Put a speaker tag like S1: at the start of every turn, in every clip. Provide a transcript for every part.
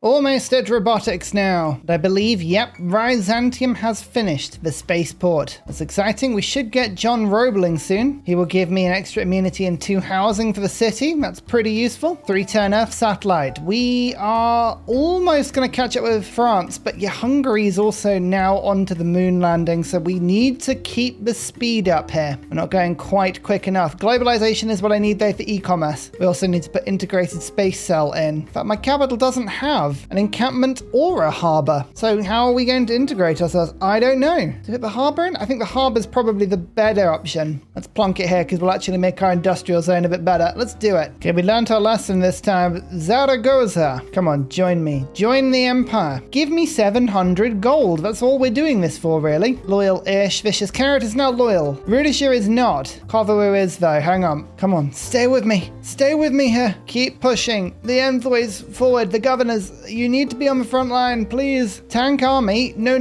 S1: Almost at robotics now. I believe, yep, Byzantium has finished the spaceport. That's exciting. We should get John Roebling soon. He will give me an extra immunity and 2 housing for the city. That's pretty useful. 3-turn Earth satellite. We are almost going to catch up with France, but yeah, Hungary is also now onto the moon landing, so we need to keep the speed up here. We're not going quite quick enough. Globalization is what I need though for e-commerce. We also need to put integrated space cell in. But my capital doesn't have an encampment or a harbor. So how are we going to integrate ourselves? I don't know. To put the harbor in? I think the harbor is probably the better option. Let's plonk it here because we'll actually make our industrial zone a bit better. Let's do it. Okay, we learned our lesson this time. Zaragoza. Come on, join me. Join the empire. Give me 700 gold. That's all we're doing this for, really. Loyal-ish. Vicious Carrot is not loyal. Rudishire is not. Kovaru is, though. Hang on. Come on. Stay with me. Stay with me here. Keep pushing. The envoys forward. The governors. You need to be on the front line, please. Tank army. No.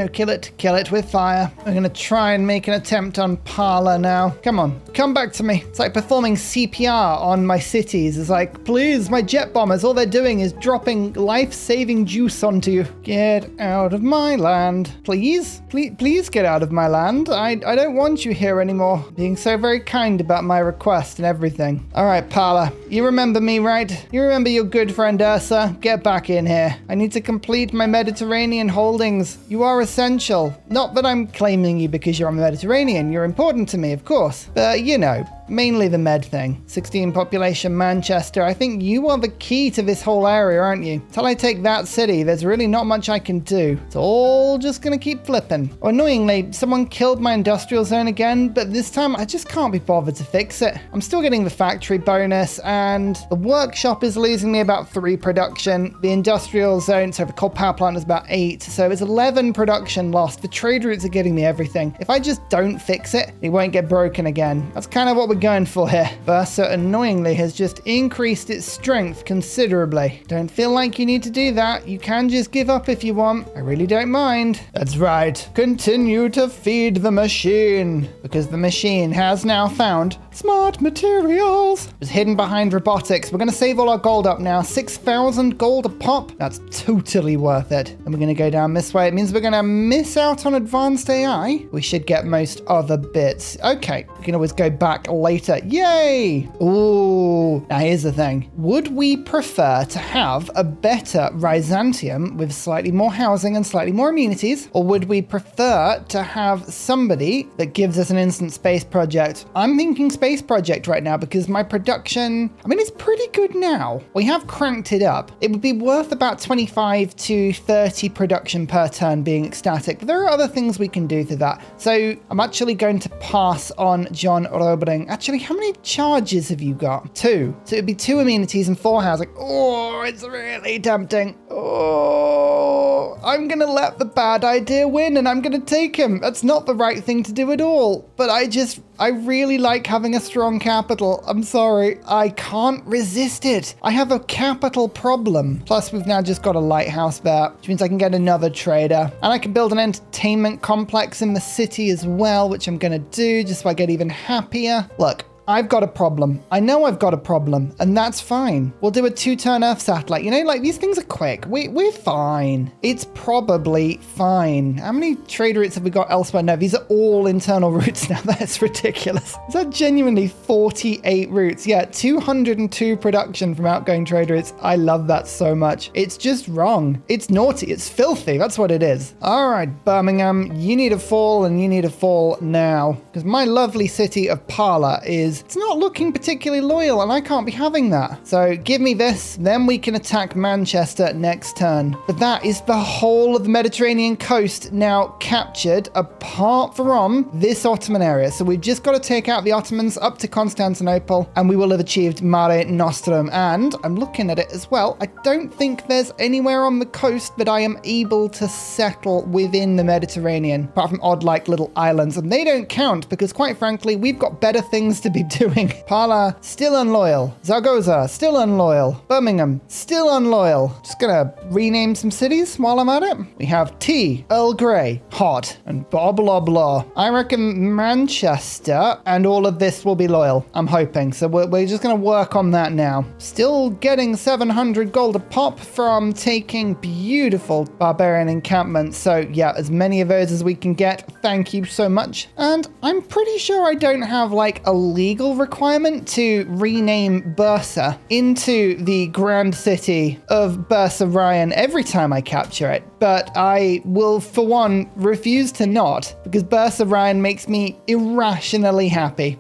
S1: Kill it. Kill it with fire. I'm going to try and make an attempt on Parla now. Come on. Come back to me. It's like performing CPR on my cities. It's like, please, my jet bombers, all they're doing is dropping life-saving juice onto you. Get out of my land. Please? Please get out of my land. I don't want you here anymore. Being so very kind about my request and everything. All right, Parla. You remember me, right? You remember your good friend Ursa? Get back in here. I need to complete my Mediterranean holdings. You are essential. Not that I'm claiming you because you're on the Mediterranean. You're important to me, of course. But, you know, mainly the med thing. 16 population Manchester. I think you are the key to this whole area, aren't you? Till I take that city, there's really not much I can do. It's all just gonna keep flipping. Oh, annoyingly, someone killed my industrial zone again, but this time I just can't be bothered to fix it. I'm still getting the factory bonus, and the workshop is losing me about 3 production. The industrial zone, so the coal power plant is about 8, so it's 11 production lost. The trade routes are getting me everything. If I just don't fix it, it won't get broken again. That's kind of what we're going for here. Versa annoyingly has just increased its strength considerably. Don't feel like you need to do that. You can just give up if you want. I really don't mind. That's right. Continue to feed the machine, because the machine has now found smart materials. It's hidden behind robotics. We're going to save all our gold up now. 6,000 gold a pop. That's totally worth it. And we're going to go down this way. It means we're going to miss out on advanced AI. We should get most other bits. Okay. We can always go back later. Yay! Ooh. Now here's the thing. Would we prefer to have a better Byzantium with slightly more housing and slightly more amenities? Or would we prefer to have somebody that gives us an instant space project? I'm thinking space project right now because my production, I mean, it's pretty good now. We have cranked it up. It would be worth about 25 to 30 production per turn being ecstatic. But there are other things we can do to that. So I'm actually going to pass on John Roebling. Actually, how many charges have you got? 2. So it'd be 2 amenities and 4 housing. Oh, it's really tempting. Oh, I'm going to let the bad idea win and I'm going to take him. That's not the right thing to do at all. But I really like having a strong capital. I'm sorry. I can't resist it. I have a capital problem. Plus, we've now just got a lighthouse there, which means I can get another trader. And I can build an entertainment complex in the city as well, which I'm going to do just so I get even happier. Look. I've got a problem. I know I've got a problem, and that's fine. We'll do a 2-turn Earth satellite. You know, like, these things are quick. We're fine. It's probably fine. How many trade routes have we got elsewhere? No, these are all internal routes now. That's ridiculous. Is that genuinely 48 routes? Yeah, 202 production from outgoing trade routes. I love that so much. It's just wrong. It's naughty. It's filthy. That's what it is. All right, Birmingham, you need a fall, and you need a fall now. Because my lovely city of Parla it's not looking particularly loyal, and I can't be having that. So give me this, then we can attack Manchester next turn. But that is the whole of the Mediterranean coast now captured, apart from this Ottoman area. So we've just got to take out the Ottomans up to Constantinople, and we will have achieved Mare Nostrum. And I'm looking at it as well. I don't think there's anywhere on the coast that I am able to settle within the Mediterranean, apart from odd, like, little islands. And they don't count because, quite frankly, we've got better things to be doing? Parla, still unloyal. Zaragoza, still unloyal. Birmingham, still unloyal. Just gonna rename some cities while I'm at it. We have tea, Earl Grey, hot, and blah, blah, blah. I reckon Manchester and all of this will be loyal. I'm hoping. So we're just gonna work on that now. Still getting 700 gold a pop from taking beautiful barbarian encampments. So yeah, as many of those as we can get. Thank you so much. And I'm pretty sure I don't have like a legal requirement to rename Bursa into the grand city of Bursa Ryan every time I capture it. But I will, for one, refuse to not, because Bursa Ryan makes me irrationally happy.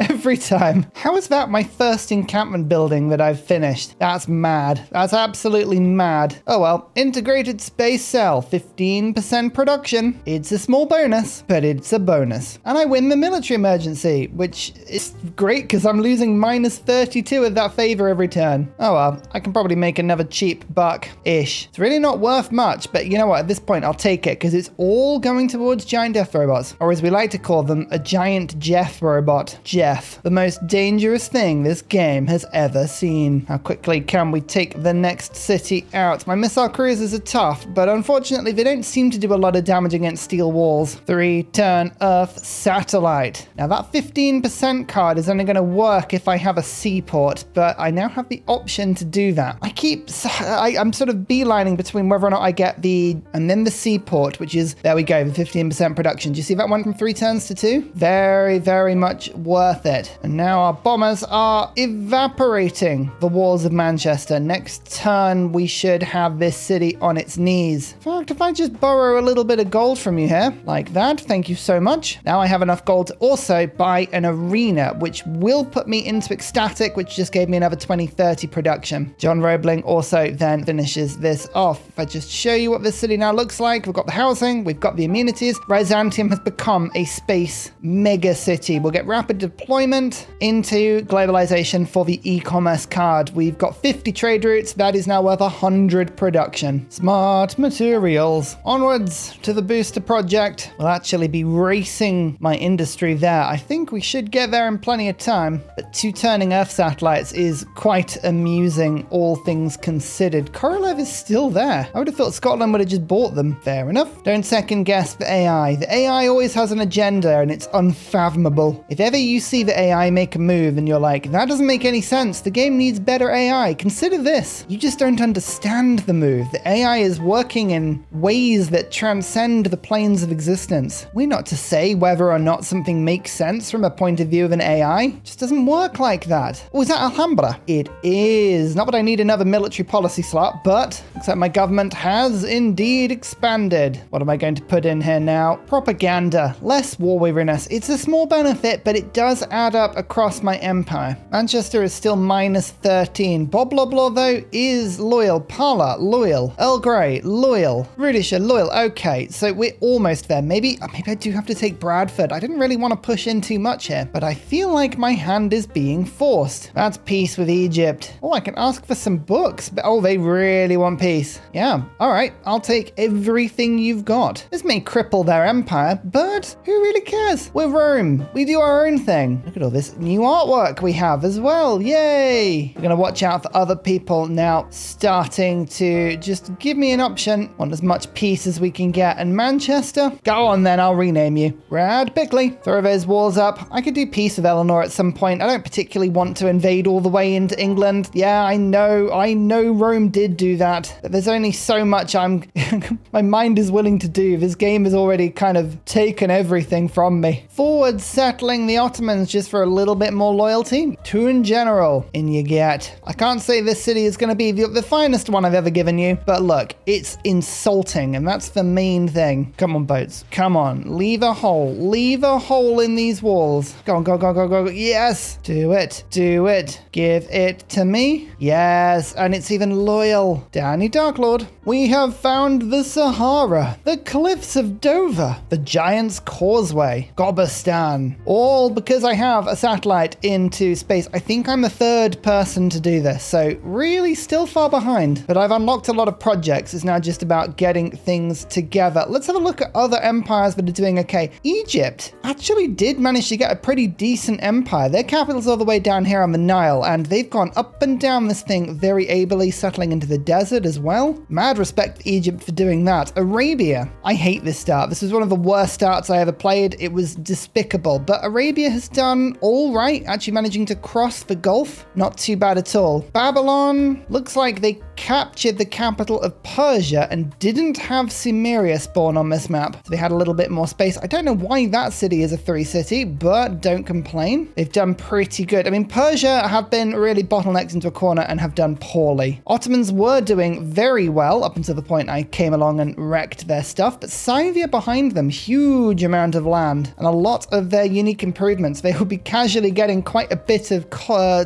S1: Every time. How is that my first encampment building that I've finished? That's mad. That's absolutely mad. Oh well. Integrated space cell. 15% production. It's a small bonus, but it's a bonus. And I win the military emergency, which is great because I'm losing minus 32 of that favor every turn. Oh well. I can probably make another cheap buck-ish. It's really not worth much, but you know what? At this point, I'll take it because it's all going towards giant death robots, or as we like to call them, a giant Jeff robot. Jeff, the most dangerous thing this game has ever seen. How quickly can we take the next city out? My missile cruisers are tough, but unfortunately they don't seem to do a lot of damage against steel walls. 3-turn Earth satellite. Now that 15% card is only going to work if I have a seaport, but I now have the option to do that. I'm sort of beelining between whether or not I get and then the seaport, which is, there we go, the 15% production. Do you see that one from 3 turns to 2? Very, very much worth it. And now our bombers are evaporating the walls of Manchester. Next turn, we should have this city on its knees. In fact, if I just borrow a little bit of gold from you here, like that, thank you so much. Now I have enough gold to also buy an arena, which will put me into ecstatic, which just gave me another 20-30 production. John Roebling also then finishes this off. If I just show you what this city now looks like, we've got the housing, we've got the amenities. Byzantium has become a space mega city. We'll get rapid deployment into globalization for the e-commerce card. We've got 50 trade routes. That is now worth 100 production. Smart materials. Onwards to the booster project. We'll actually be racing my industry there. I think we should get there in plenty of time, but 2 turning Earth satellites is quite amusing, all things considered. Korolev is still there. I would have thought Scotland would have just bought them. Fair enough. Don't second guess the AI. The AI always has an agenda and it's unfathomable. If ever you see the AI make a move and you're like, that doesn't make any sense, the game needs better AI, consider this. You just don't understand the move. The AI is working in ways that transcend the planes of existence. We're not to say whether or not something makes sense from a point of view of an AI. It just doesn't work like that. Oh, is that Alhambra? It is. Not that I need another military policy slot, but except my government has indeed expanded. What am I going to put in here now? Propaganda. Less war weariness. It's a small benefit, but it does add up across my empire. Manchester is still minus 13. Blah blah blah though is loyal. Parla, loyal. Earl Grey, loyal. Rudisha, loyal. Okay, so we're almost there. Maybe I do have to take Bradford. I didn't really want to push in too much here, but I feel like my hand is being forced. That's peace with Egypt. Oh, I can ask for some books, but oh, they really want peace. Yeah, all right, I'll take everything you've got. This may cripple their empire, but who really cares? We're Rome. We do our own thing. Look at all this new artwork we have as well. Yay! We're gonna watch out for other people now starting to just give me an option. Want as much peace as we can get. And Manchester? Go on then, I'll rename you. Brad Bickley. Throw those walls up. I could do peace with Eleanor at some point. I don't particularly want to invade all the way into England. Yeah, I know Rome did do that. But there's only so much my mind is willing to do. This game has already kind of taken everything from me. Forward settling the Ottomans just for a little bit more loyalty. 2 in general, in you get. I can't say this city is going to be the finest one I've ever given you, but look, it's insulting, and that's the main thing. Come on, boats. Come on. Leave a hole. Leave a hole in these walls. Go on, go, go, go, go. Yes. Do it. Do it. Give it to me. Yes. And it's even loyal. Danny Darklord. We have found the Sahara, the cliffs of Dover, the Giant's Causeway, Gobestan, all all because I have a satellite into space. I think I'm the third person to do this, so really still far behind. But I've unlocked a lot of projects. It's now just about getting things together. Let's have a look at other empires that are doing okay. Egypt actually did manage to get a pretty decent empire. Their capital's all the way down here on the Nile, and they've gone up and down this thing very ably, settling into the desert as well. Mad respect to Egypt for doing that. Arabia. I hate this start. This was one of the worst starts I ever played. It was despicable, but Arabia has done all right, actually managing to cross the Gulf. Not too bad at all. Babylon looks like they captured the capital of Persia and didn't have Sumeria spawn on this map. So they had a little bit more space. I don't know why that city is a 3 city, but don't complain. They've done pretty good. I mean, Persia have been really bottlenecked into a corner and have done poorly. Ottomans were doing very well up until the point I came along and wrecked their stuff, but Scythia behind them, huge amount of land and a lot of their unique improvements. They will be casually getting quite a bit of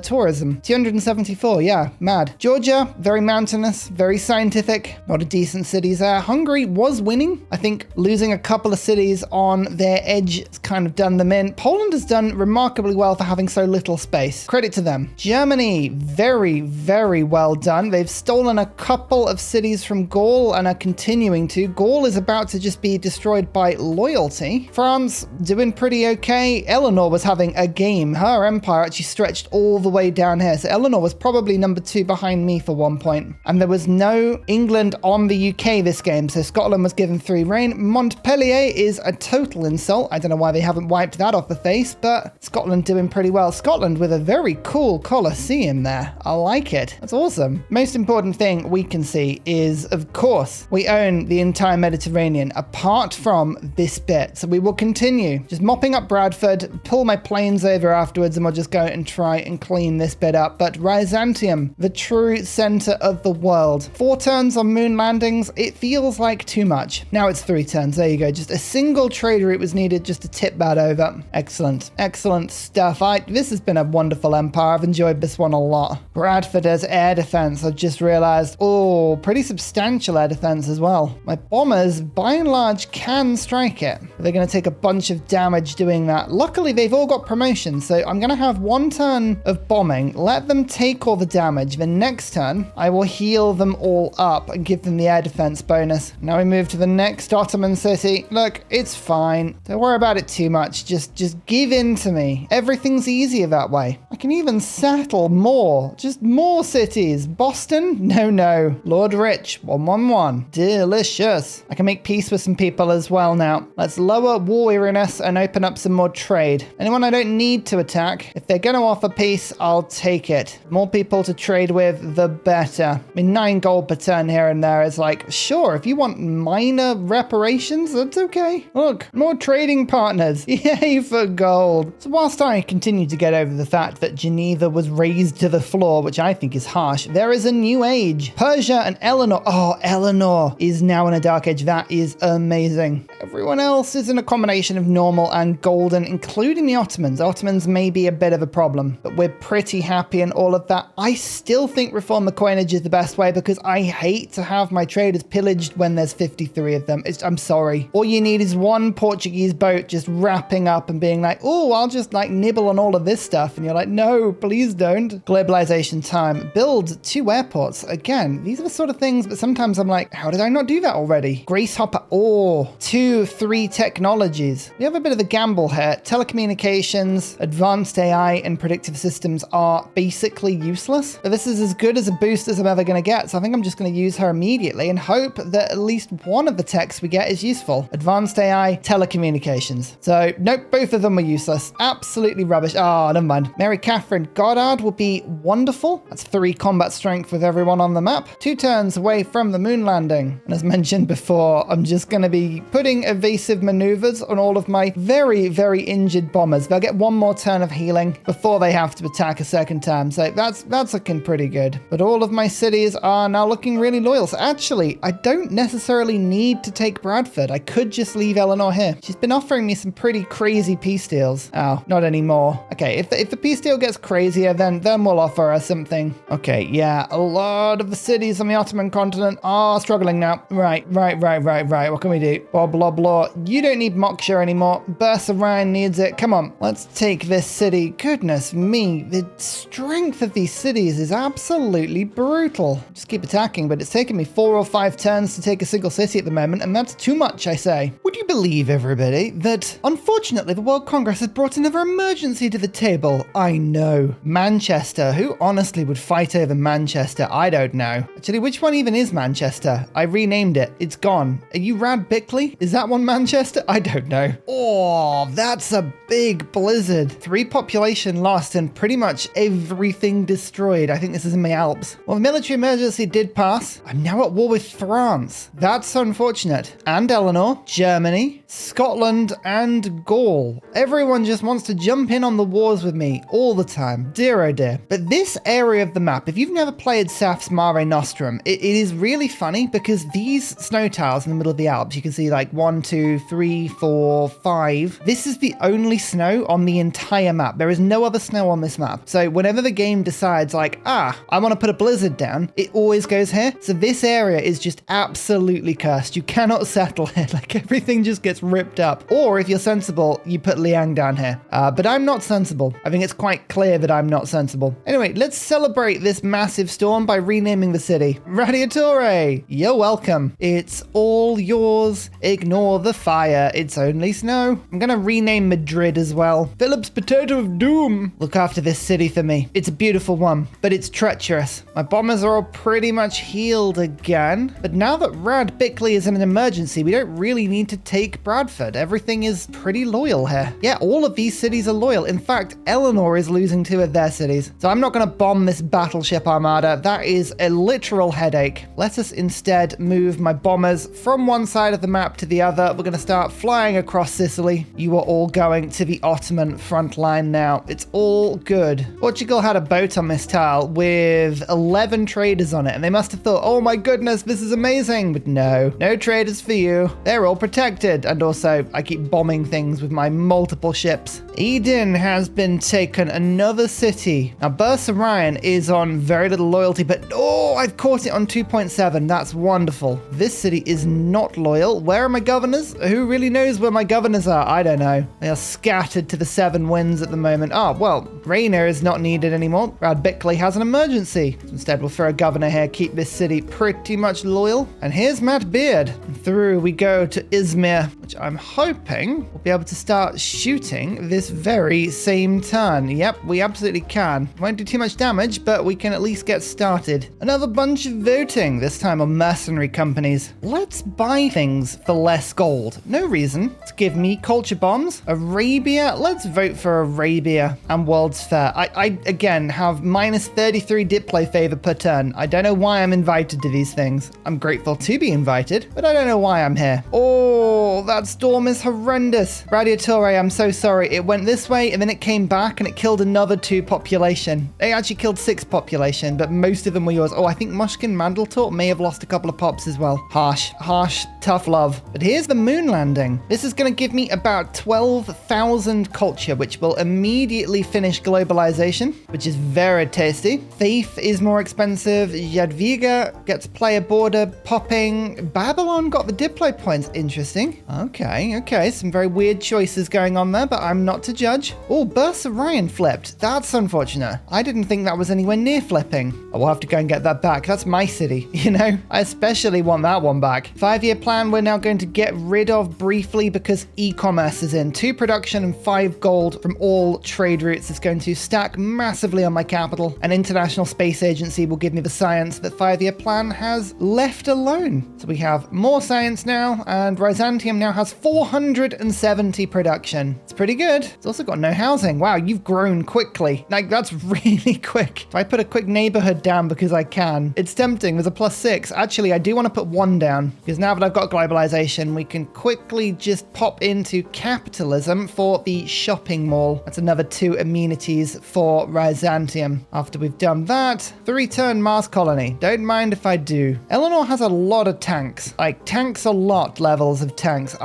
S1: tourism. 274, yeah, mad. Georgia, very mountainous, very scientific, a lot of decent cities there. Hungary was winning. I think losing a couple of cities on their edge has kind of done them in. Poland has done remarkably well for having so little space. Credit to them. Germany, very, very well done. They've stolen a couple of cities from Gaul and are continuing to. Gaul is about to just be destroyed by loyalty. France, doing pretty okay. Eleanor was having a game. Her empire actually stretched all the way down here. So Eleanor was probably number 2 behind me for one point. And there was no England on the UK this game, so Scotland was given 3 reign. Montpellier is a total insult. I don't know why they haven't wiped that off the face, but Scotland doing pretty well. Scotland with a very cool Colosseum there. I like it. That's awesome. Most important thing we can see is, of course, we own the entire Mediterranean apart from this bit. So we will continue just mopping up Bradford, pull my planes over afterwards, and we'll just go and try and clean this bit up. But Byzantium, the true center of the world. 4 turns on moon landings. It feels like too much. Now it's 3 turns. There you go. Just a single trade route was needed just to tip that over. Excellent. Excellent stuff. This has been a wonderful empire. I've enjoyed this one a lot. Bradford has air defense. I've just realized. Oh, pretty substantial air defense as well. My bombers, by and large, can strike it. But they're going to take a bunch of damage doing that. Luckily, they've all got promotions. So I'm going to have 1 turn of bombing. Let them take all the damage. The next turn, I will heal them all up and give them the air defense bonus. Now we move to the next Ottoman city. Look, it's fine. Don't worry about it too much. Just give in to me. Everything's easier that way. I can even settle more. Just more cities. Boston? No. Lord Rich, 111. Delicious. I can make peace with some people as well now. Let's lower war weariness and open up some more trade. Anyone I don't need to attack, if they're going to offer peace, I'll take it. More people to trade with, the better. I mean, 9 gold per turn here and there is like, sure, if you want minor reparations, that's okay. Look, more trading partners. Yay for gold. So whilst I continue to get over the fact that Geneva was razed to the floor, which I think is harsh, there is a new age. Persia and Eleanor. Oh, Eleanor is now in a dark age. That is amazing. Everyone else is in a combination of normal and golden, including the Ottomans. Ottomans may be a bit of a problem, but we're pretty happy in all of that. I still think reform the coinage is the best way because I hate to have my traders pillaged when there's 53 of them. I'm sorry. All you need is 1 Portuguese boat just wrapping up and being like, oh, I'll just like nibble on all of this stuff. And you're like, no, please don't. Globalization time. Build 2 airports. Again, these are the sort of things, but sometimes I'm like, how did I not do that already? Grace Hopper. Oh, 2, 3 technologies. We have a bit of a gamble here. Telecommunications, advanced AI, and predictive systems are basically useless. But this is as good as a boost as I'm ever going to get. So I think I'm just going to use her immediately and hope that at least one of the techs we get is useful. Advanced AI, telecommunications. So nope, both of them are useless. Absolutely rubbish. Oh, never mind. Mary Catherine Goddard will be wonderful. That's 3 combat strength with everyone on the map. 2 turns away from the moon landing. And as mentioned before, I'm just going to be putting evasive maneuvers on all of my very, very injured bombers. They'll get 1 more turn of healing before they have to attack a second time. So that's looking pretty good. But all of my cities are now looking really loyal. So actually, I don't necessarily need to take Bradford. I could just leave Eleanor here. She's been offering me some pretty crazy peace deals. Oh, not anymore. Okay, if the peace deal gets crazier, then we'll offer her something. Okay, yeah, a lot of the cities on the Ottoman continent are struggling now. Right. What can we do? Bob blah, blah. You don't need Moksha anymore. Bursa Ryan needs it. Come on, let's take this city. Goodness me, the strength of these cities is absolutely brutal. Just keep attacking, but it's taken me 4 or 5 turns to take a single city at the moment, and that's too much, I say. Would you believe, everybody, that unfortunately the World Congress has brought another emergency to the table? I know. Manchester. Who honestly would fight over Manchester? I don't know. Actually, which one even is Manchester? I renamed it. It's gone. Are you Rad Bickley? Is that one Manchester? I don't know. Oh, that's a big blizzard. 3 population lost and pretty much everything destroyed. I think this is in the Alps. Well, the military emergency did pass. I'm now at war with France. That's unfortunate. And Eleanor, Germany, Scotland, and Gaul. Everyone just wants to jump in on the wars with me all the time. Dear oh dear. But this area of the map, if you've never played Saph's Mare Nostrum, it is really funny because these snow tiles in the middle of the Alps, you can see like 1, 2, 3, 4, 5. This is the only snow on the entire map. There is no other snow on this map. So whenever the game decides like, I want to put a blizzard down, it always goes here. So this area is just absolutely cursed. You cannot settle here. Like everything just gets ripped up. Or if you're sensible, you put Liang down here. But I'm not sensible. I think it's quite clear that I'm not sensible. Anyway, let's celebrate this massive storm by renaming the city. Radiatore, you're welcome. It's all yours. Ignore the fire. It's only snow. I'm gonna rename Madrid as well. Philip's Potato of Doom. Look after this city for me. It's a beautiful one, but it's treacherous. My bombers are all pretty much healed again. But now that Rad Bickley is in an emergency, we don't really need to take Bradford. Everything is pretty loyal here. Yeah, all of these cities are loyal. In fact, Eleanor is losing 2 of their cities. So I'm not going to bomb this battleship armada. That is a literal headache. Let us instead move my bombers from one side of the map to the other. We're going to start flying across Sicily. You are all going to the Ottoman front line now. It's all good. Portugal had a boat on this tile with 11 traders on it, and they must have thought, oh my goodness, this is amazing. But no traders for you. They're all protected. And also, I keep bombing things with my multiple ships. Eden has been taken, another city. Now, Bursa Ryan is on very little loyalty, but I've caught it on 2.7. That's wonderful. This city is not loyal. Where are my governors? Who really knows where my governors are? I don't know. They are scattered to the 7 winds at the moment. Well, Rainer is not needed anymore. Rad Bickley has an emergency. Instead, we'll throw a governor here, keep this city pretty much loyal. And here's Matt Beard. And through we go to Izmir, which I'm hoping we'll be able to start shooting this very same turn. Yep, we absolutely can. Won't do too much damage, but we can at least get started. Another bunch of voting, this time on mercenary companies. Let's buy things for less gold. No reason. Let's give me culture bombs. Arabia, let's vote for Arabia and World's Fair. I again have minus 33 diplo favor per turn. I don't know why I'm invited to these things. I'm grateful to be invited, but I don't know why I'm here. Oh, that storm is horrendous. Radiatore, I'm so sorry. It went this way and then it came back and it killed another 2 population. They actually killed 6 population, but most of them were yours. Oh, I think Mushkin Mandeltort may have lost a couple of pops as well. Harsh, tough love. But here's the moon landing. This is going to give me about 12,000 culture, which will immediately finish globalization, which is very tasty. Faith is more expensive. Jadwiga gets player border popping. Babylon got the diplo points. Interesting. Okay. Some very weird choices going on there, but I'm not to judge. Oh, Bursa Ryan flipped. That's unfortunate. I didn't think that was anywhere near flipping. I'll have to go and get that back. That's my city, you know? I especially want that one back. 5-year plan we're now going to get rid of briefly because e-commerce is in. 2 production and 5 gold from all trade routes is going to stack massively on my capital. An international space agency will give me the science that 5-year plan has left alone. So we have more science now, and Byzantium now has 470 production. It's pretty good. It's also got no housing. Wow, you've grown quickly. Like, that's really quick. If I put a quick neighborhood down because I can, it's tempting. There's a +6. Actually, I do want to put 1 down because now that I've got globalization, we can quickly just pop into capitalism for the shopping mall. That's another 2 amenities for Byzantium. After we've done that, 3-turn Mars colony. Don't mind if I do. Eleanor has a lot of tanks. Like, tanks a lot levels of tanks.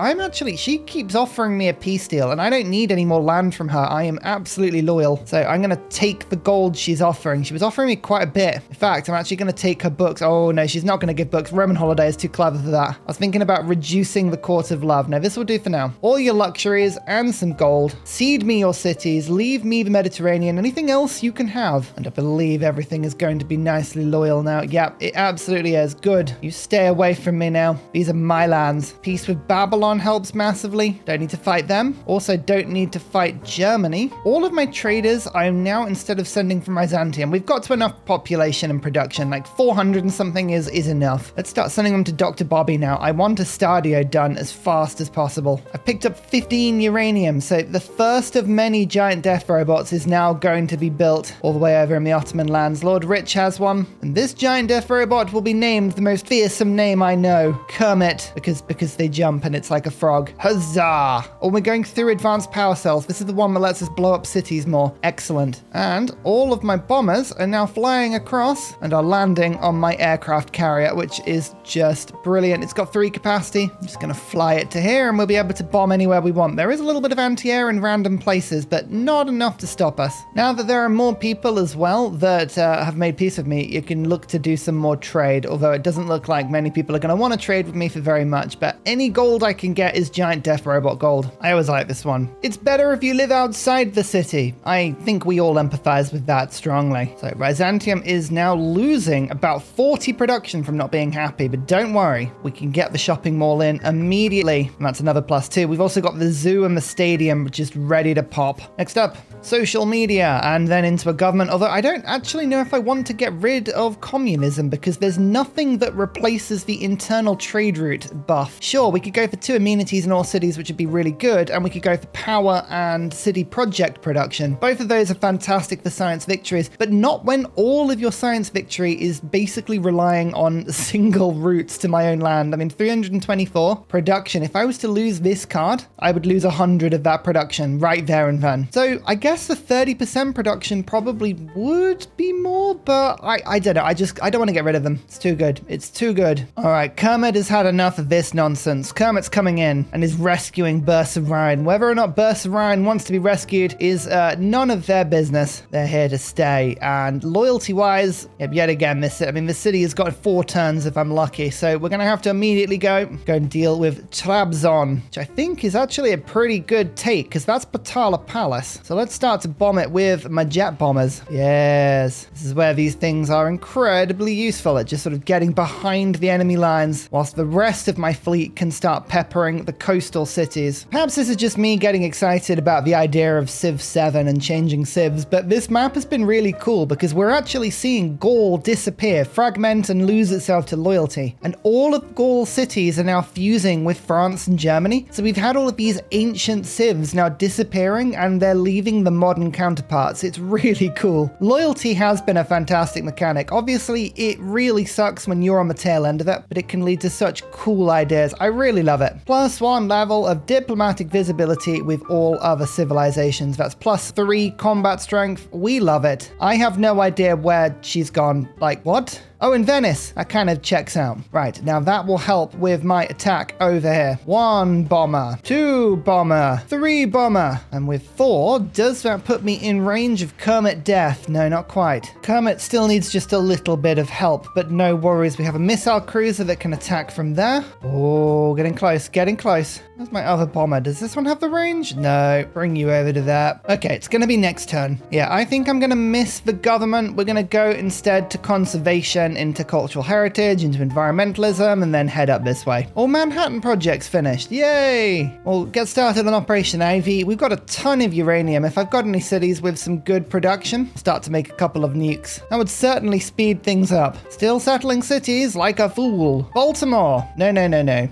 S1: she keeps offering me a peace deal, and I don't need any more land from her. I am absolutely loyal. So I'm going to take the gold she's offering. She was offering me quite a bit. In fact, I'm actually going to take her books. Oh no, she's not going to give books. Roman holiday is too clever for that. I was thinking about reducing the court of love. No, this will do for now. All your luxuries and some gold. Cede me your cities. Leave me the Mediterranean. Anything else you can have. And I believe everything is going to be nicely loyal now. Yep, it absolutely is. Good. You stay away from me now. These are my lands. Peace with Babylon helps massively. Don't need to fight them. Also don't need to fight Germany. All of my traders I am now, instead of sending from Byzantium, we've got to enough population and production. Like 400 and something is enough. Let's start sending them to Dr. Bobby now. I want a Stadio done as fast as possible. I've picked up 15 uranium, so the first of many giant death robots is now going to be built all the way over in the Ottoman lands. Lord Rich has one, and this giant death robot will be named the most fearsome name I know, Kermit, because they jump and it's like a frog. Huzzah! Oh, we're going through advanced power cells. This is the one that lets us blow up cities more. Excellent. And all of my bombers are now flying across and are landing on my aircraft carrier, which is just brilliant. It's got 3 capacity. I'm just going to fly it to here and we'll be able to bomb anywhere we want. There is a little bit of anti-air in random places, but not enough to stop us. Now that there are more people as well that have made peace with me, you can look to do some more trade, although it doesn't look like many people are going to want to trade with me for very much, but any gold I can get is giant death robot gold. I always like this one. It's better if you live outside the city. I think we all empathize with that strongly. So Byzantium is now losing about 40 production from not being happy, but don't worry, we can get the shopping mall in immediately. And that's another +2. We've also got the zoo and the stadium just ready to pop. Next up, social media, and then into a government, although I don't actually know if I want to get rid of communism because there's nothing that replaces the internal trade route buff. Sure, we could go for 2 amenities in all cities, which would be really good, and we could go for power and city project production. Both of those are fantastic for science victories, but not when all of your science victory is basically relying on single routes to my own land. I mean, 324 production. If I was to lose this card, I would lose 100 of that production right there and then. So I guess the 30% production probably would be more, but I don't know. I don't want to get rid of them. It's too good. It's too good. All right, Kermit has had enough of this nonsense. Kermit's coming in and is rescuing Bursa Rhine. Whether or not Bursa Rhine wants to be rescued is none of their business. They're here to stay. And loyalty-wise, yet again, the city has got 4 turns if I'm lucky. So we're going to have to immediately go and deal with Trabzon, which I think is actually a pretty good take because that's Patala Palace. So let's start to bomb it with my jet bombers. Yes, this is where these things are incredibly useful at just sort of getting behind the enemy lines whilst the rest of my fleet can start peppering the coastal cities. Perhaps this is just me getting excited about the idea of Civ 7 and changing civs, but this map has been really cool because we're actually seeing Gaul disappear, fragment and lose itself to loyalty. And all of Gaul's cities are now fusing with France and Germany. So we've had all of these ancient civs now disappearing and they're leaving the modern counterparts. It's really cool. Loyalty has been a fantastic mechanic. Obviously, it really sucks when you're on the tail end of it, but it can lead to such cool ideas. I really love it. +1 level of diplomatic visibility with all other civilizations. That's +3 combat strength. We love it. I have no idea where she's gone. Like, what? Oh, in Venice. That kind of checks out. Right, now that will help with my attack over here. 1 bomber, 2 bomber, 3 bomber. And with 4, does that put me in range of Kermit death? No, not quite. Kermit still needs just a little bit of help, but no worries. We have a missile cruiser that can attack from there. Oh, getting close, getting close. Where's my other bomber? Does this one have the range? No, bring you over to that. Okay, it's going to be next turn. Yeah, I think I'm going to miss the government. We're going to go instead to conservation, into cultural heritage, into environmentalism, and then head up this way. All Manhattan projects finished. Yay! We'll get started on Operation Ivy. We've got a ton of uranium. If I've got any cities with some good production, start to make a couple of nukes. That would certainly speed things up. Still settling cities like a fool. Baltimore. No.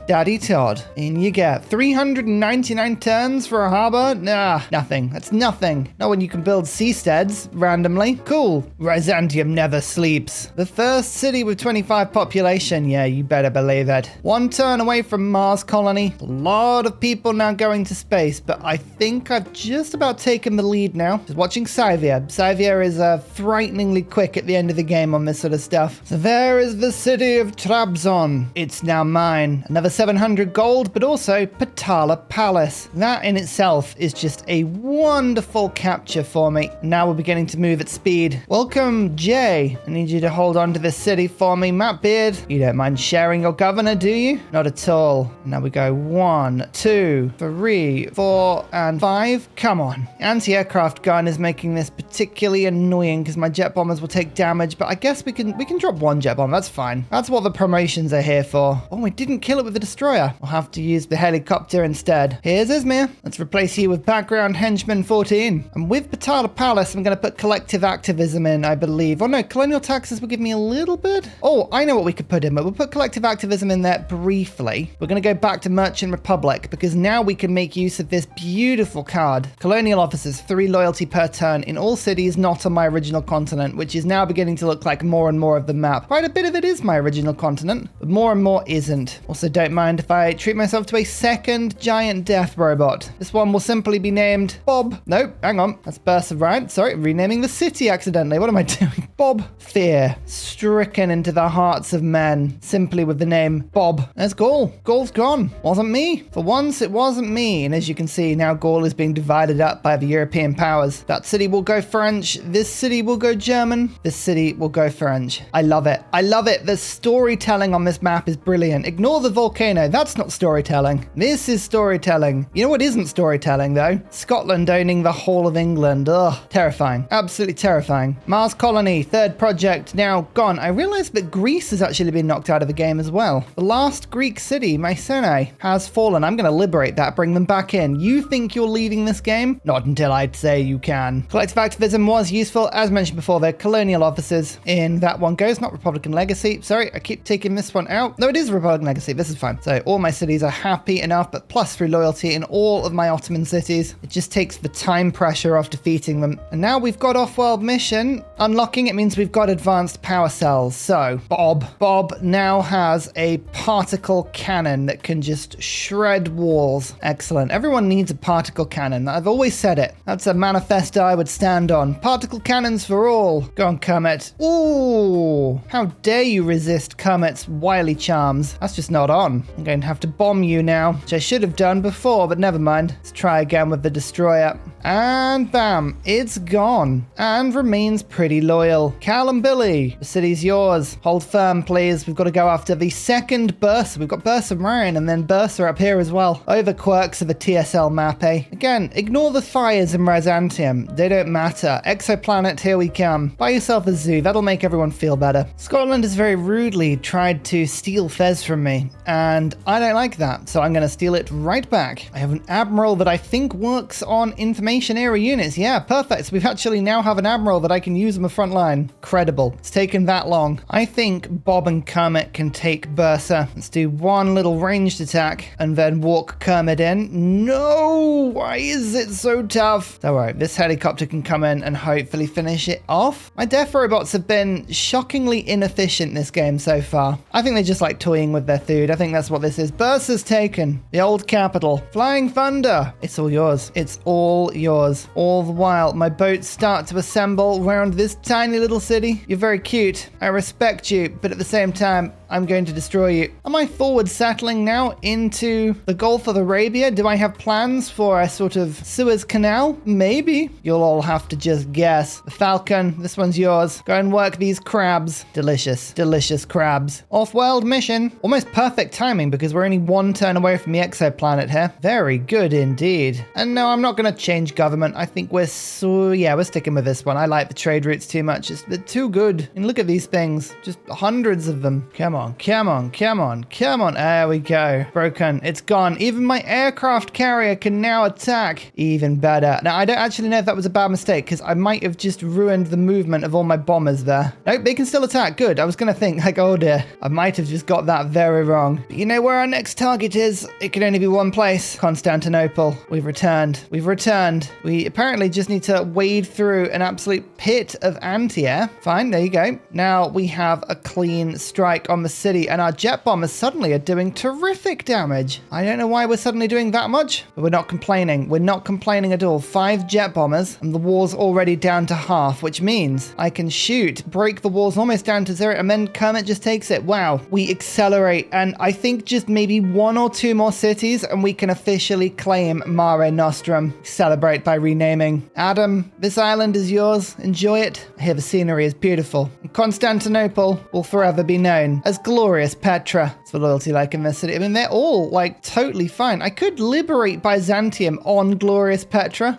S1: Daddy Todd. In you get. 399 turns for a harbor? Nah, nothing. That's nothing. Not when you can build seasteads randomly. Cool. Byzantium never sleeps. The first city with 25 population. Yeah, you better believe it. 1 turn away from Mars colony. A lot of people now going to space, but I think I've just about taken the lead now. Just watching Scythia. Scythia is frighteningly quick at the end of the game on this sort of stuff. So there is the city of Trabzon. It's now mine. Another 700 gold, but also Patala Palace. That in itself is just a wonderful capture for me. Now we're beginning to move at speed. Welcome, Jay. I need you to hold on to this city for me. Matt Beard, you don't mind sharing your governor, do you? Not at all. Now we go 1, 2, 3, 4, and 5. Come on. Anti-aircraft gun is making this particularly annoying because my jet bombers will take damage, but I guess we can drop one jet bomb. That's fine. That's what the promotions are here for. Oh, we didn't kill it with the destroyer. We'll have to use the helicopter instead. Here's Izmir. Let's replace you with background henchman 14. And with Patala Palace, I'm going to put collective activism in, I believe. Oh no, colonial taxes will give me a little bit. Oh, I know what we could put in, but we'll put collective activism in there briefly. We're going to go back to Merchant Republic because now we can make use of this beautiful card. Colonial officers, 3 loyalty per turn in all cities not on my original continent, which is now beginning to look like more and more of the map. Quite a bit of it is my original continent, but more and more isn't. Also, don't mind if I treat myself to a second giant death robot. This one will simply be named Bob. Nope, hang on. That's Bursa, right? Sorry, renaming the city accidentally. What am I doing? Bob. Fear stricken into the hearts of men simply with the name Bob. There's Gaul. Gaul's gone. Wasn't me. For once, it wasn't me. And as you can see, now Gaul is being divided up by the European powers. That city will go French. This city will go German. This city will go French. I love it. I love it. The storytelling on this map is brilliant. Ignore the volcano. That's not storytelling. This is storytelling. You know what isn't storytelling, though? Scotland owning the whole of England. Ugh. Terrifying. Absolutely terrifying. Mars Colony, third project, now gone. I realized that Greece has actually been knocked out of the game as well. The last Greek city, Mycenae, has fallen. I'm going to liberate that, bring them back in. You think you're leaving this game? Not until I'd say you can. Collective activism was useful. As mentioned before, they're colonial officers. In that one goes, not Republican legacy. Sorry, I keep taking this one out. No, it is Republican legacy. This is fine. So all my cities are happy enough, but +3 loyalty in all of my Ottoman cities. It just takes the time pressure off defeating them. And now we've got off-world mission. Unlocking it means we've got advanced power cells. So Bob now has a particle cannon that can just shred walls. Excellent. Everyone needs a particle cannon. I've always said it. That's a manifesto I would stand on. Particle cannons for all. Go on, Kermit. Ooh, how dare you resist Kermit's wily charms. That's just not on. I'm going to have to bomb you now, which I should have done before, but never mind. Let's try again with the destroyer. And bam, it's gone. And remains pretty loyal. Cal and Billy, the city's yours. Hold firm, please. We've got to go after the second Bursa. We've got Bursa Marine and then Bursa up here as well. Oh, the quirks of a TSL map, eh? Again, ignore the fires in Byzantium. They don't matter. Exoplanet, here we come. Buy yourself a zoo. That'll make everyone feel better. Scotland has very rudely tried to steal Fez from me, and I don't like that, so I'm going to steal it right back. I have an admiral that I think works on information era units. Yeah, perfect. So we actually now have an admiral that I can use on the front line. Incredible. It's taken that long. I think Bob and Kermit can take Bursa. Let's do one little ranged attack and then walk Kermit in. No! Why is it so tough? Don't worry. This helicopter can come in and hopefully finish it off. My death robots have been shockingly inefficient this game so far. I think they just like toying with their food. I think that's what this is. Bursa's taken. The old capital. Flying Thunder. It's all yours. It's all yours. All the while, my boats start to assemble around this tiny little city. You're very cute. I respect you, but at the same time, I'm going to destroy you. Am I forward settling now into the Gulf of Arabia? Do I have plans for a sort of Suez Canal? Maybe. You'll all have to just guess. The Falcon, this one's yours. Go and work these crabs. Delicious, delicious crabs. Off-world mission. Almost perfect timing because we're only one turn away from the exoplanet here. Very good indeed. And no, I'm not going to change government. I think we're sticking with this one. I like the trade routes too much. They're too good. And look at these things. Just hundreds of them. Come on. Come on, come on, come on. There we go. Broken. It's gone. Even my aircraft carrier can now attack. Even better. Now, I don't actually know if that was a bad mistake because I might have just ruined the movement of all my bombers there. Nope, they can still attack. Good. I was going to think like, oh dear, I might have just got that very wrong. But you know where our next target is? It can only be one place. Constantinople. We've returned. We've returned. We apparently just need to wade through an absolute pit of anti-air. Fine. There you go. Now we have a clean strike on the city, and our jet bombers suddenly are doing terrific damage. I don't know why we're suddenly doing that much, but we're not complaining. We're not complaining at all. 5 jet bombers, and the war's already down to half, which means I can shoot, break the walls almost down to 0, and then Kermit just takes it. Wow, we accelerate, and I think just maybe 1 or 2 more cities, and we can officially claim Mare Nostrum. Celebrate by renaming. Adam, this island is yours. Enjoy it. I hear the scenery is beautiful. Constantinople will forever be known as glorious Petra. It's the loyalty like in this city. I mean, they're all like totally fine. I could liberate Byzantium on glorious Petra.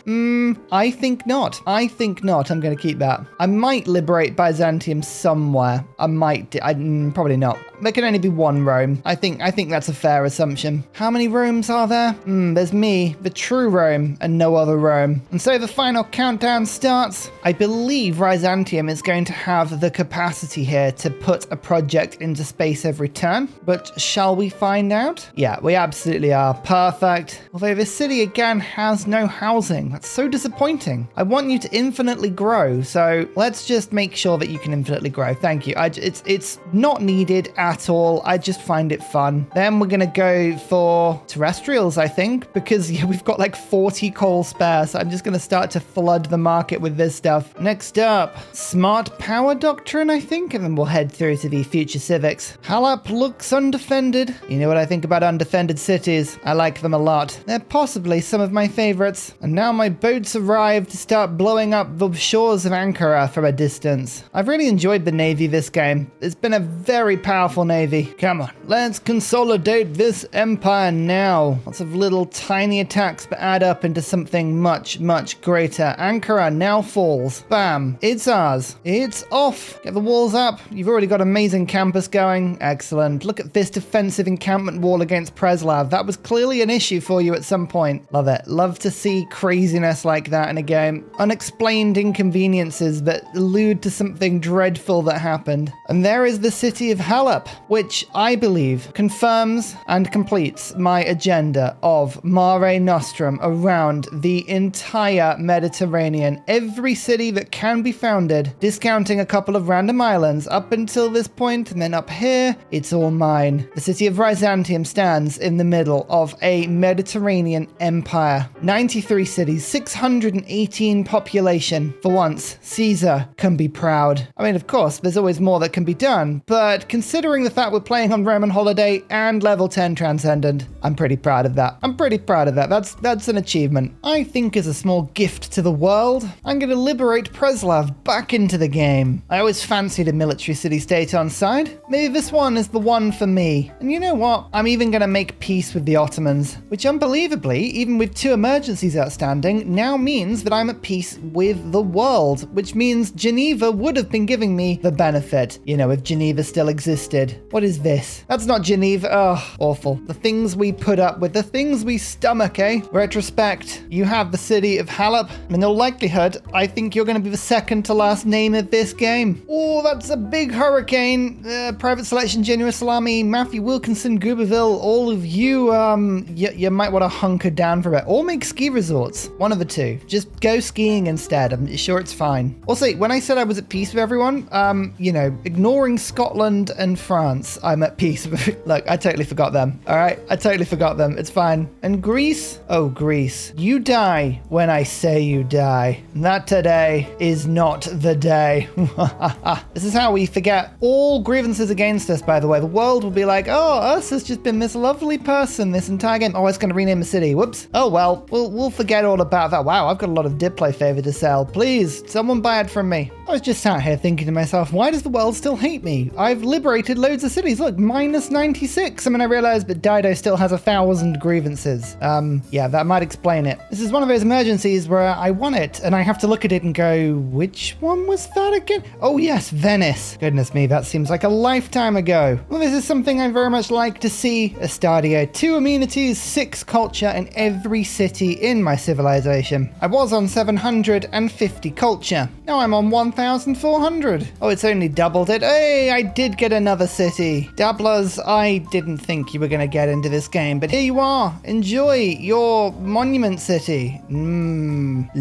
S1: I think not. I think not. I'm going to keep that. I might liberate Byzantium somewhere. I might. Probably not. There can only be 1 Rome. I think that's a fair assumption. How many Romes are there? There's me, the true Rome, and no other Rome. And so the final countdown starts. I believe Byzantium is going to have the capacity here to put a project into space every turn, but shall we find out? Yeah, we absolutely are. Perfect. Although this city again has no housing. That's so disappointing. I want you to infinitely grow, so let's just make sure that you can infinitely grow. Thank you. It's not needed at all. I just find it fun. Then we're gonna go for terrestrials, I think, because we've got like 40 coal spare, so I'm just gonna start to flood the market with this stuff. Next up, smart power doctrine, I think, and then we'll head through to the future civics. Halep looks undefended. You know what I think about undefended cities? I like them a lot. They're possibly some of my favorites. And now my boats arrive to start blowing up the shores of Ankara from a distance. I've really enjoyed the navy this game. It's been a very powerful navy. Come on, let's consolidate this empire now. Lots of little tiny attacks but add up into something much, much greater. Ankara now falls. Bam. It's ours. It's off. Get the walls up. You've already got amazing campus going. Excellent. Look at this defensive encampment wall against Preslav. That was clearly an issue for you at some point. Love it. Love to see craziness like that in a game. Unexplained inconveniences that allude to something dreadful that happened. And there is the city of Halep, which I believe confirms and completes my agenda of Mare Nostrum around the entire Mediterranean. Every city that can be founded, discounting a couple of random islands up until this point, and then up here, it's all mine. The city of Byzantium stands in the middle of a Mediterranean empire. 93 cities, 618 population. For once, Caesar can be proud. I mean, of course, there's always more that can be done, but considering the fact we're playing on Roman holiday and level 10 transcendent, I'm pretty proud of that. That's an achievement. I think as a small gift to the world, I'm going to liberate Preslav back into the game. I always fancied a military city-state on side. Maybe this one is the one for me. And you know what? I'm even going to make peace with the Ottomans, which unbelievably, even with 2 emergencies outstanding, now means that I'm at peace with the world, which means Geneva would have been giving me the benefit, you know, if Geneva still existed. What is this? That's not Geneva. Oh, awful. The things we put up with, the things we stomach, eh? Retrospect, you have the city of Halep. In all likelihood, I think you're going to be the second to last name of this game. Oh, that's a big hurricane. Private Selection, Genuine Salami, Matthew Wilkinson, Gooberville, all of you, you might want to hunker down for a bit. Or make ski resorts. One of the two. Just go skiing instead. I'm sure it's fine. Also, when I said I was at peace with everyone, you know, ignoring Scotland and France, I'm at peace with. Look, I totally forgot them. All right? I totally forgot them. It's fine. And Greece? Oh, Greece. You die when I say you die. That today is not the day. This is how we forget all grievances against us, by the way. The world will be like, oh, us has just been this lovely person this entire game. Oh, it's going to rename the city. Whoops. Oh, well, we'll forget all about that. Wow, I've got a lot of Diplo favor to sell. Please, someone buy it from me. I was just sat here thinking to myself, why does the world still hate me? I've liberated loads of cities. Look, minus 96. And then I realized that Dido still has 1,000 grievances. Yeah, that might explain it. This is one of those emergencies where I want it and I have to look at it and go, which one was that again? Oh yes, Venice. Goodness me, that seems like a lifetime ago. Well, this is something I very much like to see. Estadio, 2 amenities, 6 culture in every city in my civilization. I was on 750 culture. Now I'm on 1,400. Oh, it's only doubled it. Hey, I did get another city. Dabblers, I didn't think you were going to get into this game, but here you are. Enjoy your monument city.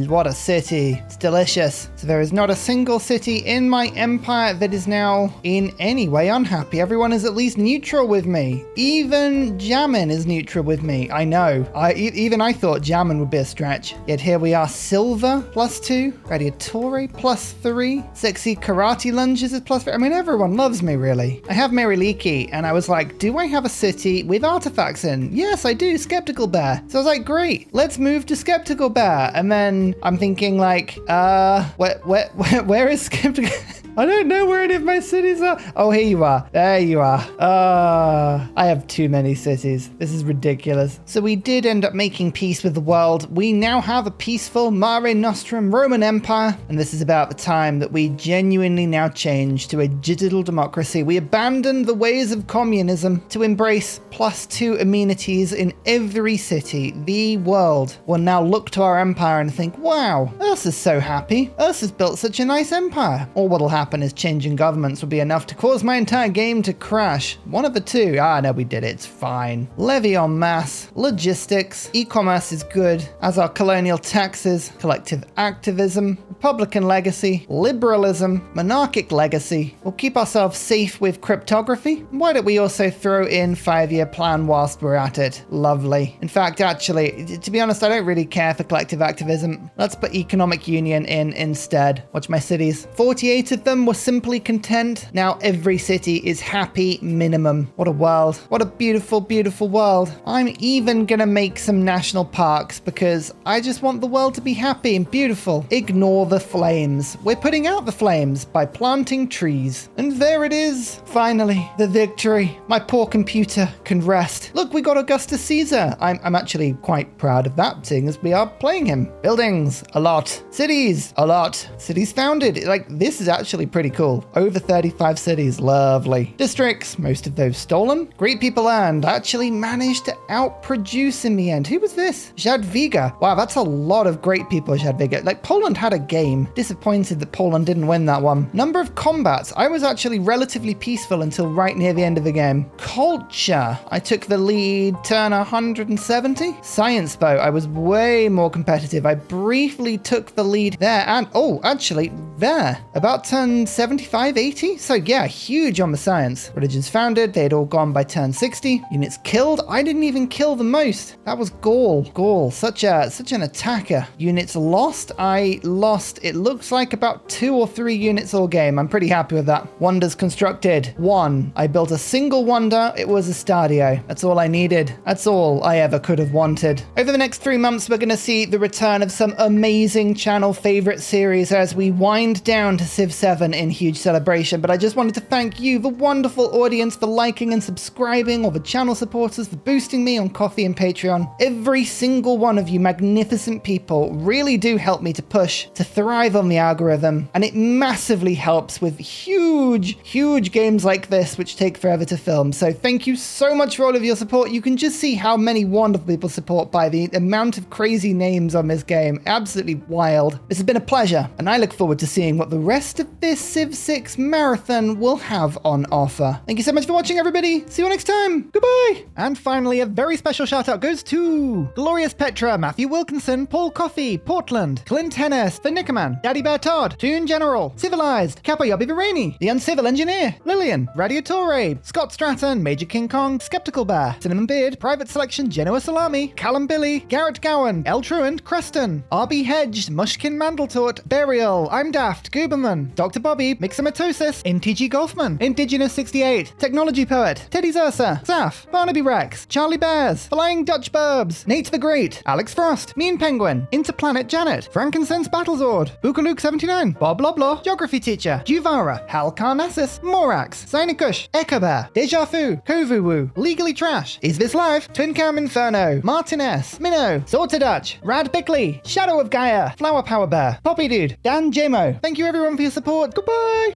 S1: What a city. It's delicious. So there is not a single city in my empire that is now in any way unhappy. Everyone is at least neutral with me. Even Jamin is neutral with me. I know. Even I thought Jamin would be a stretch. Yet here we are. Silver +2. Radiatore +3. Sexy karate lunges is +3. I mean, everyone loves me, really. I have Meriliki, and I was like, do I have a city with artifacts in? Yes, I do. Skeptical Bear. So I was like, great. Let's move to Skeptical Bear. And then I'm thinking like, where is Skeptical? I don't know where any of my cities are. Oh, here you are. There you are. I have too many cities. This is ridiculous. So we did end up making peace with the world. We now have a peaceful Mare Nostrum Roman Empire. And this is about the time that we genuinely now change to a digital democracy. We abandoned the ways of communism to embrace +2 amenities in every city. The world will now look to our empire and think, wow, Ursa's so happy. Ursa's built such a nice empire. Or what'll happen is changing governments will be enough to cause my entire game to crash. One of the two. No, we did it. It's fine. Levy en masse, logistics, e-commerce is good, as are colonial taxes, collective activism, Republican legacy, liberalism, monarchic legacy. We'll keep ourselves safe with cryptography. Why don't we also throw in 5-year plan whilst we're at it? Lovely. In fact, actually, to be honest, I don't really care for collective activism. Let's put economic union in instead. Watch my cities. 48 of them were simply content. Now every city is happy minimum. What a world. What a beautiful, beautiful world. I'm even gonna make some national parks because I just want the world to be happy and beautiful. Ignore the flames. We're putting out the flames by planting trees. And there it is. Finally, the victory. My poor computer can rest. Look, we got Augustus Caesar. I'm actually quite proud of that, seeing as we are playing him. Buildings, a lot. Cities, a lot. Cities founded. Like, this is actually pretty cool. Over 35 cities. Lovely. Districts, most of those stolen. Great people earned. Actually managed to outproduce in the end. Who was this? Jadwiga. Wow, that's a lot of great people, Jadwiga. Like, Poland had a game. Disappointed that Poland didn't win that one. Number of combats. I was actually relatively peaceful until right near the end of the game. Culture. I took the lead, turn 170. Science bow. I was way more competitive. I briefly took the lead there and, actually, there. About turn 75, 80. So yeah, huge on the science. Religions founded. They had all gone by turn 60. Units killed. I didn't even kill the most. That was Gaul. Gaul. Such an attacker. Units lost. I lost, it looks like about 2 or 3 units all game. I'm pretty happy with that. Wonders constructed. 1. I built a single wonder. It was a Stadio. That's all I needed. That's all I ever could have wanted. Over the next 3 months, we're going to see the return of some amazing channel favorite series as we wind down to Civ 7 in huge celebration. But I just wanted to thank you, the wonderful audience, for liking and subscribing, all the channel supporters for boosting me on Ko-fi and Patreon. Every single one of you magnificent people really do help me to push, to thrive on the algorithm. And it massively helps with huge games like this, which take forever to film. So thank you so much for all of your support. You can just see how many wonderful people support by the amount of crazy names on this game. Absolutely wild. This has been a pleasure, and I look forward to seeing what the rest of this Civ 6 marathon will have on offer. Thank you so much for watching, everybody. See you next time. Goodbye. And finally, a very special shout out goes to Glorious Petra, Matthew Wilkinson, Paul Coffey, Portland, Clint Hennis, The Nickerman, Daddy Bear Todd, Toon General, Civilized, Capo Yobby Virani, The Uncivil Engineer, Lillian, Radiatore, Scott Stratton, Major King Kong, Skeptical Bear, Cinnamon Beard, Private Selection, Genoa Salami, Callum Billy, Garrett Gowan, El Truant, Creston, RB Hedged, Mushkin Mandletort, Burial, I'm Daft, Gooberman, Dr. Bobby, Mixomatosis, NTG Golfman, Indigenous 68, Technology Poet, Teddy Zursa, Saph, Barnaby Rex, Charlie Bears, Flying Dutch Burbs, Nate the Great, Alex Frost, Mean Penguin, Interplanet Janet, Frankincense Battlezord, Bookaluk 79, Bob Loblaw, Geography Teacher, Juvara, Hal Carnassus, Morax, Sinikush, Echo Bear, Deja Fu, Kovuwu, Legally Trash, Is This Live, Twin Cam Inferno, Martin S, Minnow, Sorted Dutch, Rad Bickley, Shadow of Gaia, Flower Power Bear, Poppy Dude, Dan Jamo. Thank you everyone for your support. Goodbye.